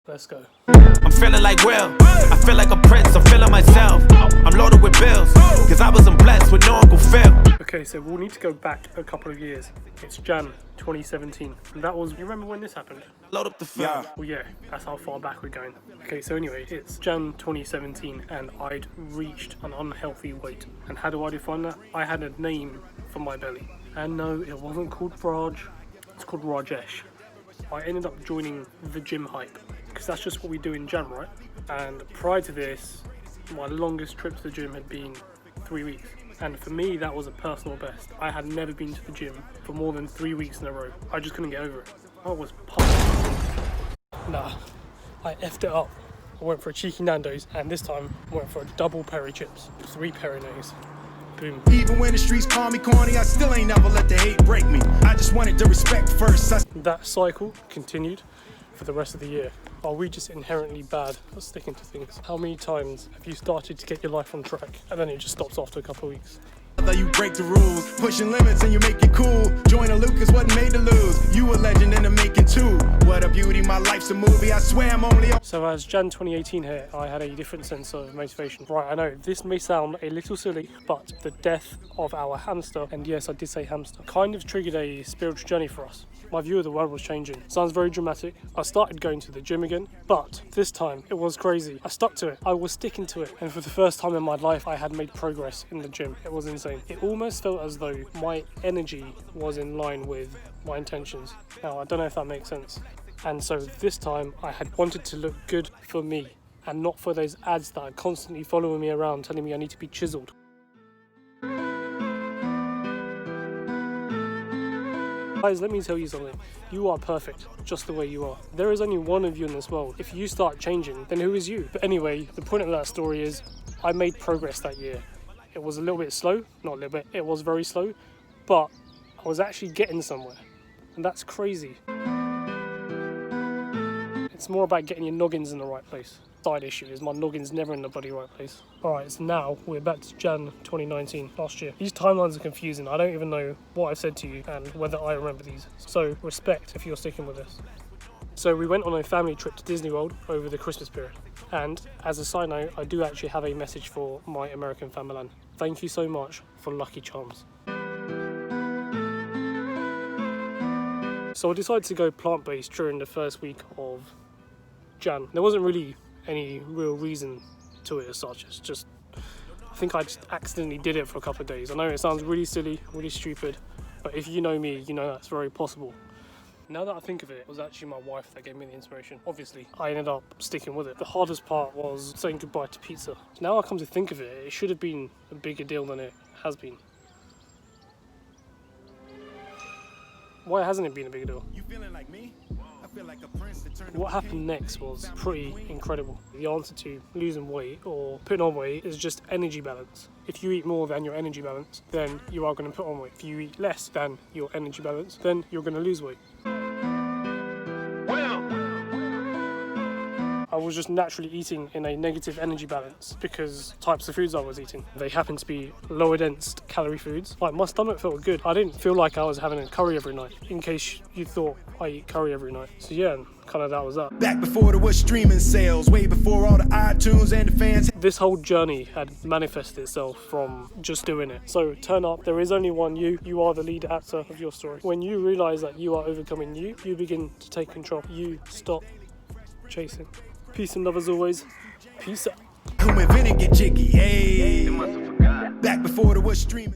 Let's go. I'm feeling like Will. I feel like a prince. I'm feeling myself. I'm loaded with bills. Cause I wasn't blessed with no Uncle Phil. Okay, so we'll need to go back a couple of years. It's Jan 2017. And that was, you remember when this happened? Load up the phone. Well, yeah, that's how far back we're going. Okay, so anyway, it's Jan 2017 and I'd reached an unhealthy weight. And how do I define that? I had a name for my belly. And no, it wasn't called Raj, it's called Rajesh. I ended up joining the gym hype, because that's just what we do in Jan, right? And prior to this, my longest trip to the gym had been 3 weeks. And for me, that was a personal best. I had never been to the gym for more than 3 weeks in a row. I just couldn't get over it. I was pumped. Nah, I effed it up. I went for a cheeky Nando's, and this time I went for a double peri chips, 3 peri nays. Boom. Even when the streets call me corny, I still ain't never let the hate break me. I just wanted the respect first. That cycle continued for the rest of the year. Are we just inherently bad at sticking to things? How many times have you started to get your life on track and then it just stops after a couple of weeks? You break the rules, pushing limits and you make it cool. Joyner Lucas wasn't made to lose. You a legend in the making too. What a beauty, my life's a movie. I swear I'm only. So as Jan 2018 hit, I had a different sense of motivation. Right, I know this may sound a little silly, but the death of our hamster, and yes, I did say hamster, kind of triggered a spiritual journey for us. My view of the world was changing. Sounds very dramatic. I started going to the gym again, but this time it was crazy. I stuck to it. I was sticking to it. And for the first time in my life, I had made progress in the gym. It was insane. It almost felt as though my energy was in line with my intentions. Now, I don't know if that makes sense. And so this time I had wanted to look good for me and not for those ads that are constantly following me around telling me I need to be chiseled. Guys, let me tell you something. You are perfect, just the way you are. There is only one of you in this world. If you start changing, then who is you? But anyway, the point of that story is I made progress that year. It was a little bit slow, not a little bit, it was very slow, but I was actually getting somewhere. And that's crazy. It's more about getting your noggins in the right place. Side issue is my noggin's never in the bloody right place. Alright, so now we're back to Jan 2019, last year. These timelines are confusing. I don't even know what I've said to you and whether I remember these. So respect if you're sticking with this. So we went on a family trip to Disney World over the Christmas period. And as a side note, I do actually have a message for my American family. Thank you so much for Lucky Charms. So I decided to go plant-based during the first week of Jan. There wasn't really any real reason to it as such. It's just, I think I just accidentally did it for a couple of days. I know it sounds really silly, really stupid, but if you know me, you know that's very possible. Now that I think of it, it was actually my wife that gave me the inspiration. Obviously, I ended up sticking with it. The hardest part was saying goodbye to pizza. Now I come to think of it, it should have been a bigger deal than it has been. Why hasn't it been a bigger deal? You feeling like me? I feel like a prince that turned. What happened next was pretty incredible. The answer to losing weight or putting on weight is just energy balance. If you eat more than your energy balance, then you are going to put on weight. If you eat less than your energy balance, then you're going to lose weight. I was just naturally eating in a negative energy balance because types of foods I was eating. They happened to be lower dense calorie foods. Like my stomach felt good. I didn't feel like I was having a curry every night, in case you thought I eat curry every night. So yeah, kind of that was that. Back before there was streaming sales, way before all the iTunes and the fans. This whole journey had manifested itself from just doing it. So turn up, there is only one you. You are the lead actor of your story. When you realise that you are overcoming you begin to take control. You stop chasing. Peace and love as always. Peace out. Come in and get jiggy, hey. Back before there was streaming.